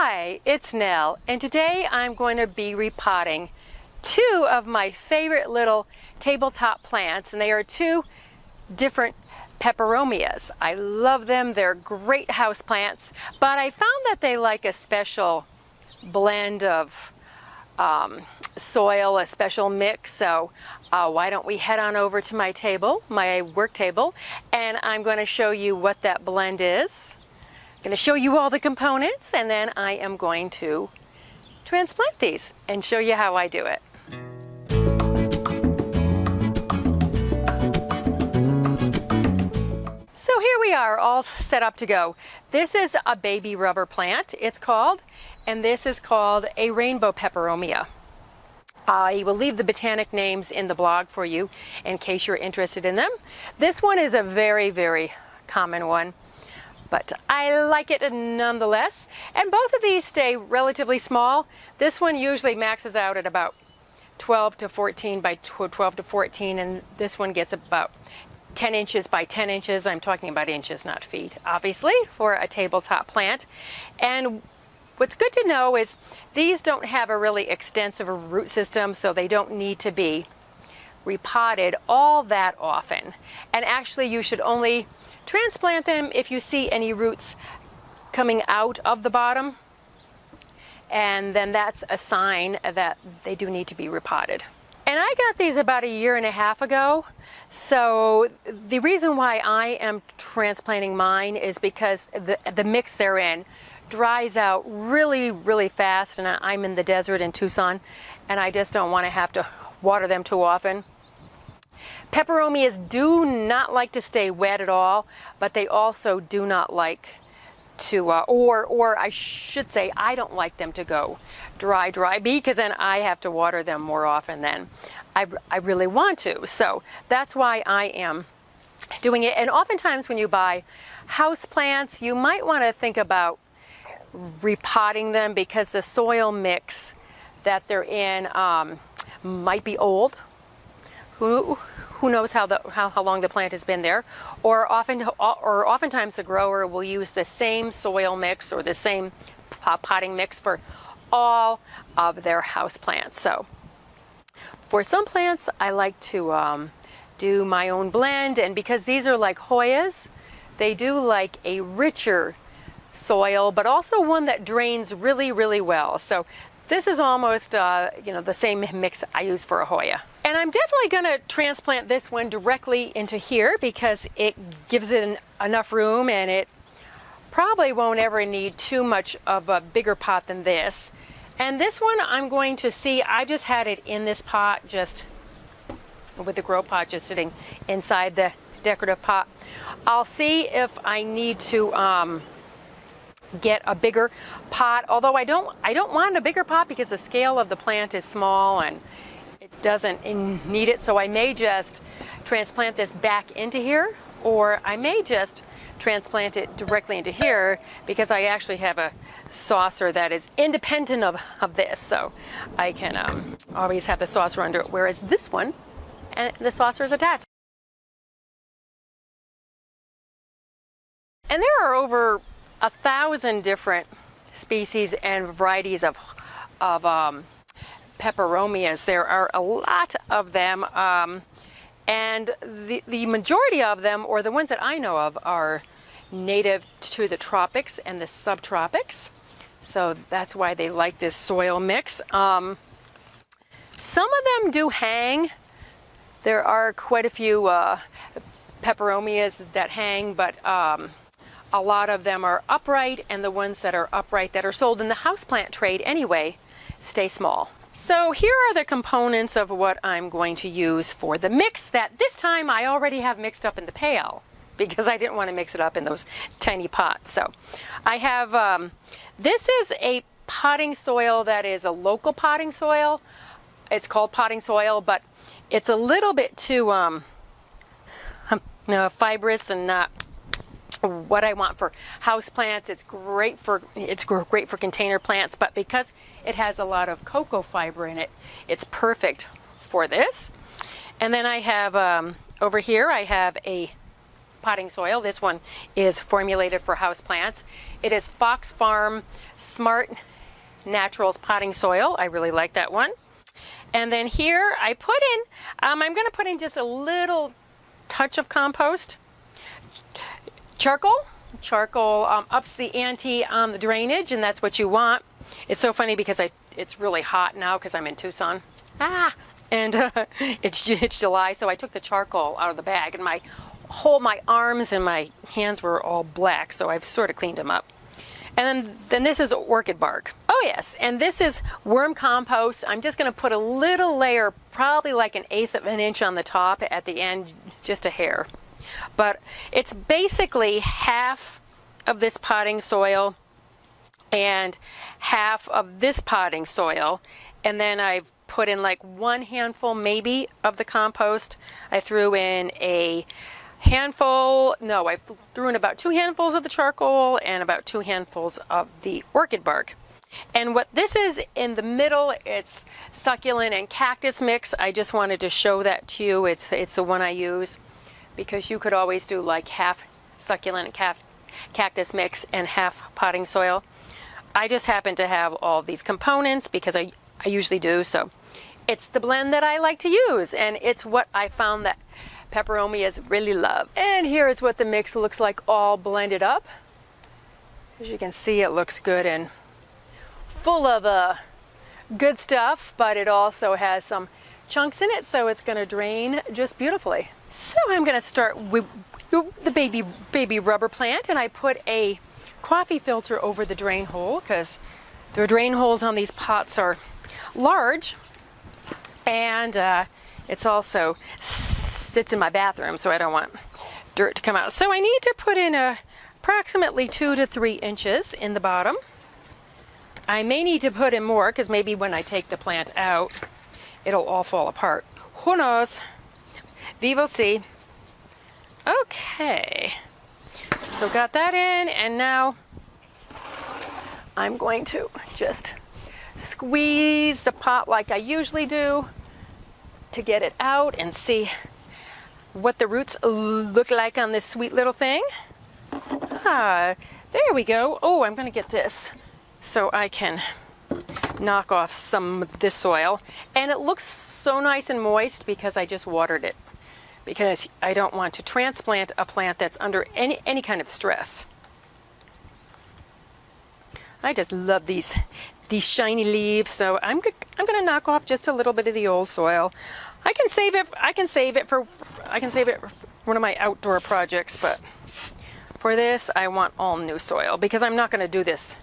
Hi, it's Nell, and today I'm going to be repotting two of my favorite little tabletop plants, and they are two different peperomias. I love them. They're great house plants, but I found that they like a special blend of soil, a special mix. So why don't we head on over to my table, my work table, and I'm going to show you what that blend is. I'm going to show you all the components, and then I am going to transplant these and show you how I do it. So here we are, all set up to go. This is a baby rubber plant, it's called, and this is called a rainbow peperomia. I will leave the botanic names in the blog for you in case you're interested in them. This one is a very, very common one, but I like it nonetheless. And both of these stay relatively small. This one usually maxes out at about 12 to 14 by 12 to 14, and this one gets about 10 inches by 10 inches. I'm talking about inches, not feet, obviously, for a tabletop plant. And what's good to know is these don't have a really extensive root system, so they don't need to be repotted all that often. And actually, you should only transplant them if you see any roots coming out of the bottom, and then that's a sign that they do need to be repotted. And I got these about a year and a half ago, so the reason why I am transplanting mine is because the mix they're in dries out really, really fast, and I'm in the desert in Tucson, and I just don't want to have to water them too often. Peperomias do not like to stay wet at all, but they also do not like to, or I should say, I don't like them to go dry, because then I have to water them more often than I really want to. So that's why I am doing it. And oftentimes when you buy house plants, you might want to think about repotting them because the soil mix that they're in might be old. Who knows how long the plant has been there, or oftentimes the grower will use the same soil mix or the same potting mix for all of their house plants. So for some plants, I like to do my own blend, and because these are like Hoyas, they do like a richer soil, but also one that drains really, really well. So this is almost the same mix I use for a Hoya. And I'm definitely going to transplant this one directly into here because it gives it enough room, and it probably won't ever need too much of a bigger pot than this. And this one I'm going to see, I just had it in this pot, just with the grow pot just sitting inside the decorative pot. I'll see if I need to get a bigger pot, although I don't want a bigger pot because the scale of the plant is small and it doesn't need it. So I may just transplant this back into here, or I may just transplant it directly into here because I actually have a saucer that is independent of this, so I can always have the saucer under it, whereas this one, and the saucer is attached. And there are over 1,000 different species and varieties of peperomias. There are a lot of them, and the majority of them, or the ones that I know of, are native to the tropics and the subtropics. So that's why they like this soil mix. Some of them do hang. There are quite a few peperomias that hang, but a lot of them are upright, and the ones that are upright that are sold in the houseplant trade anyway stay small. So here are the components of what I'm going to use for the mix that this time I already have mixed up in the pail because I didn't want to mix it up in those tiny pots. So I have, this is a potting soil that is a local potting soil. It's called potting soil, but it's a little bit too fibrous and not what I want for house plants. It's great for container plants, but because it has a lot of cocoa fiber in it, it's perfect for this. And then I have over here I have a potting soil. This one is formulated for houseplants. It is Fox Farm Smart Naturals potting soil. I really like that one. And then here I put in, I'm going to put in just a little touch of compost. Charcoal ups the ante on the drainage, and that's what you want. It's so funny because it's really hot now because I'm in Tucson. And it's July, so I took the charcoal out of the bag, and my arms and my hands were all black, so I've sort of cleaned them up. And then this is orchid bark. Oh yes, and this is worm compost. I'm just going to put a little layer, probably like 1/8 of an inch on the top at the end, just a hair. But it's basically half of this potting soil and half of this potting soil, and then I've put in like 1 handful maybe of the compost. I threw in a handful, no, I threw in about 2 handfuls of the charcoal and about 2 handfuls of the orchid bark. And what this is in the middle, it's succulent and cactus mix. I just wanted to show that to you. It's the one I use, because you could always do like half succulent and cactus mix and half potting soil. I just happen to have all these components because I usually do, so it's the blend that I like to use, and it's what I found that peperomias really love. And here is what the mix looks like all blended up. As you can see, it looks good and full of good stuff, but it also has some chunks in it, so it's going to drain just beautifully. So I'm going to start with the baby rubber plant, and I put a coffee filter over the drain hole because the drain holes on these pots are large, and it's also sits in my bathroom, so I don't want dirt to come out. So I need to put in approximately 2 to 3 inches in the bottom. I may need to put in more because maybe when I take the plant out, it'll all fall apart. Who knows? We will see. Okay, so got that in, and now I'm going to just squeeze the pot like I usually do to get it out and see what the roots look like on this sweet little thing. There we go. Oh, I'm going to get this so I can knock off some of this soil. And it looks so nice and moist because I just watered it, because I don't want to transplant a plant that's under any kind of stress. I just love these shiny leaves, so I'm going to knock off just a little bit of the old soil. I can save it for one of my outdoor projects, but for this I want all new soil because I'm not going to do this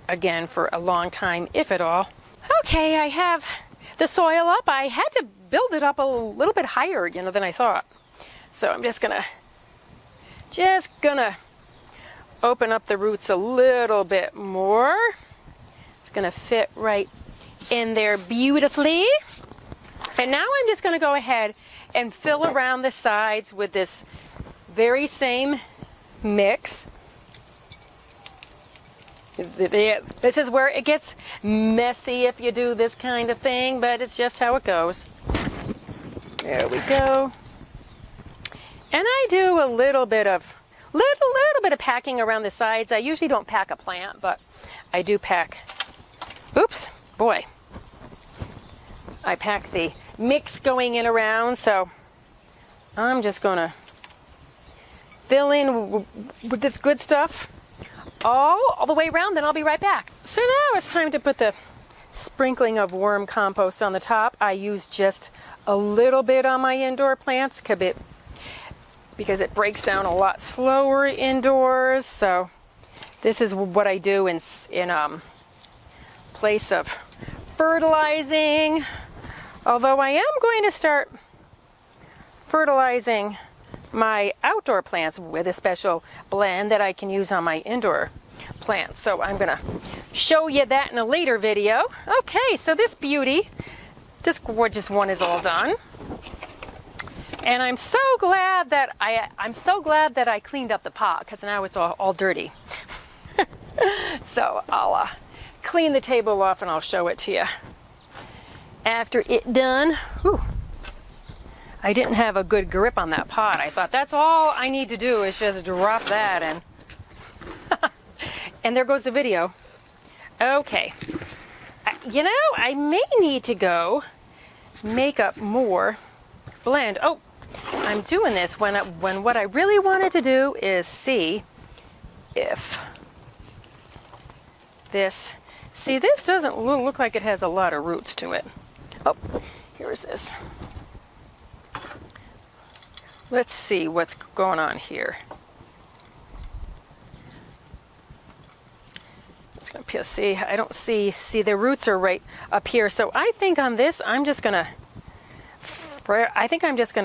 again for a long time, if at all. Okay, I have the soil up. I had to build it up a little bit higher, than I thought. So I'm just gonna open up the roots a little bit more. It's gonna fit right in there beautifully. And now I'm just gonna go ahead and fill around the sides with this very same mix. This is where it gets messy if you do this kind of thing, but it's just how it goes. There we go. And I do a little bit of packing around the sides. I usually don't pack a plant, but I do pack. Oops, boy. I pack the mix going in around, so I'm just gonna fill in with this good stuff all the way around, then I'll be right back. So now it's time to put the sprinkling of worm compost on the top. I use just a little bit on my indoor plants because it breaks down a lot slower indoors. So this is what I do in place of fertilizing. Although I am going to start fertilizing my outdoor plants with a special blend that I can use on my indoor plants. So I'm going to show you that in a later video. Okay, so this gorgeous one is all done. And I'm so glad that I cleaned up the pot, because now it's all dirty. So I'll clean the table off and I'll show it to you after it's done. Whew. I didn't have a good grip on that pot. I thought that's all I need to do is just drop that and and there goes the video. Okay. I may need to go make up more blend. Oh, I'm doing this when what I really wanted to do is see if this doesn't look like it has a lot of roots to it. Oh, here's this. Let's see what's going on here. It's gonna appear, see, I don't see the roots are right up here. So I think on this, I'm just gonna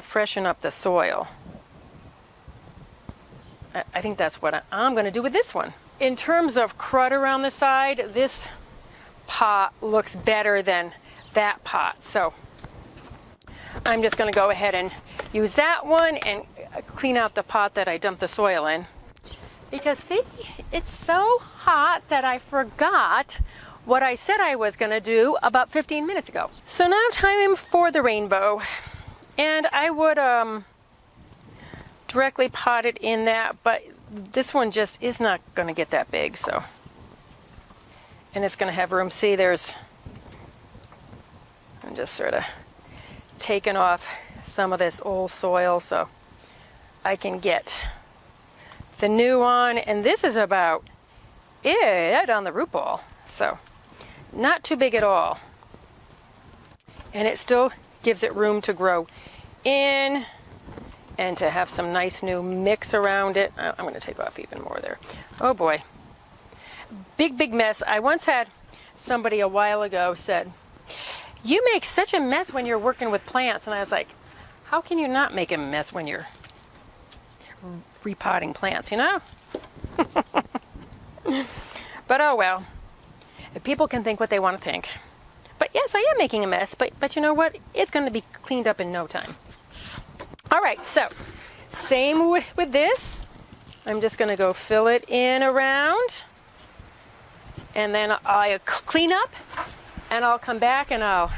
freshen up the soil. I think that's what I'm gonna do with this one. In terms of crud around the side, this pot looks better than that pot. So I'm just gonna go ahead and use that one and clean out the pot that I dumped the soil in. Because see, it's so hot that I forgot what I said I was gonna do about 15 minutes ago. So now time for the rainbow. And I would directly pot it in that, but this one just is not gonna get that big, so. And it's gonna have room. See, I'm just sort of taking off some of this old soil so I can get the new on, and this is about it on the root ball, so not too big at all, and it still gives it room to grow in and to have some nice new mix around it. I'm going to take off even more there. Oh boy, big mess. I once had somebody a while ago said, "You make such a mess when you're working with plants," and I was like, how can you not make a mess when you're repotting plants, you know? But oh well, if people can think what they want to think. But yes, I am making a mess, but you know what? It's going to be cleaned up in no time. All right, so same with this. I'm just going to go fill it in around, and then I'll clean up, and I'll come back and I'll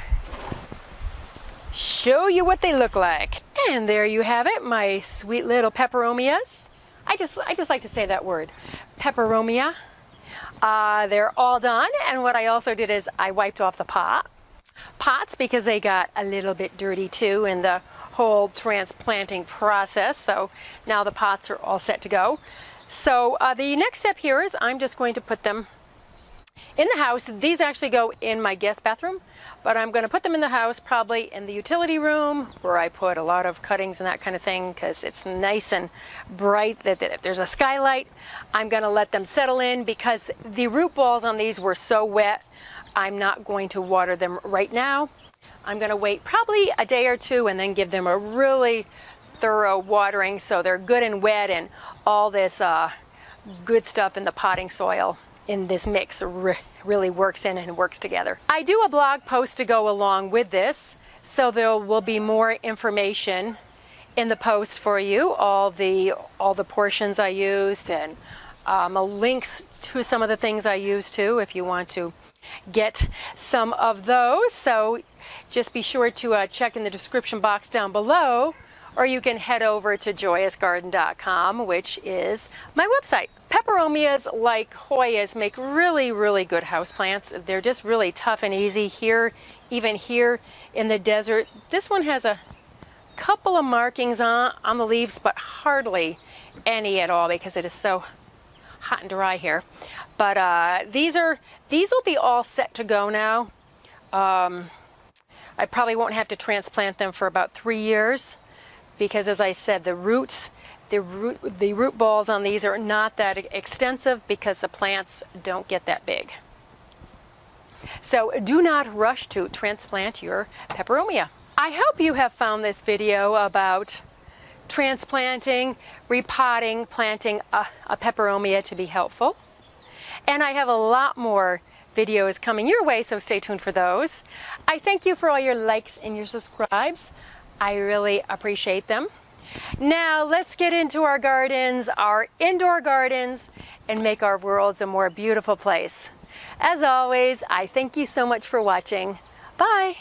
show you what they look like. And there you have it, my sweet little peperomias. I just like to say that word, peperomia. They're all done, and what I also did is I wiped off the pots because they got a little bit dirty too in the whole transplanting process. So now the pots are all set to go. So the next step here is I'm just going to put them in the house. These actually go in my guest bathroom, but I'm going to put them in the house, probably in the utility room where I put a lot of cuttings and that kind of thing, because it's nice and bright. That if there's a skylight, I'm going to let them settle in, because the root balls on these were so wet. I'm not going to water them right now. I'm going to wait probably a day or two and then give them a really thorough watering so they're good and wet, and all this good stuff in the potting soil in this mix really works in and works together. I do a blog post to go along with this, so there will be more information in the post for you, all the portions I used, and links to some of the things I used too, if you want to get some of those. So just be sure to check in the description box down below, or you can head over to joyousgarden.com, which is my website. Peperomias, like Hoyas, make really good houseplants. They're just really tough and easy here, even here in the desert. This one has a couple of markings on the leaves, but hardly any at all because it is so hot and dry here. But these will be all set to go now. I probably won't have to transplant them for about 3 years, because as I said, the root balls on these are not that extensive because the plants don't get that big. So do not rush to transplant your peperomia. I hope you have found this video about transplanting, repotting, planting a peperomia to be helpful. And I have a lot more videos coming your way, so stay tuned for those. I thank you for all your likes and your subscribes. I really appreciate them. Now let's get into our gardens, our indoor gardens, and make our worlds a more beautiful place. As always, I thank you so much for watching. Bye.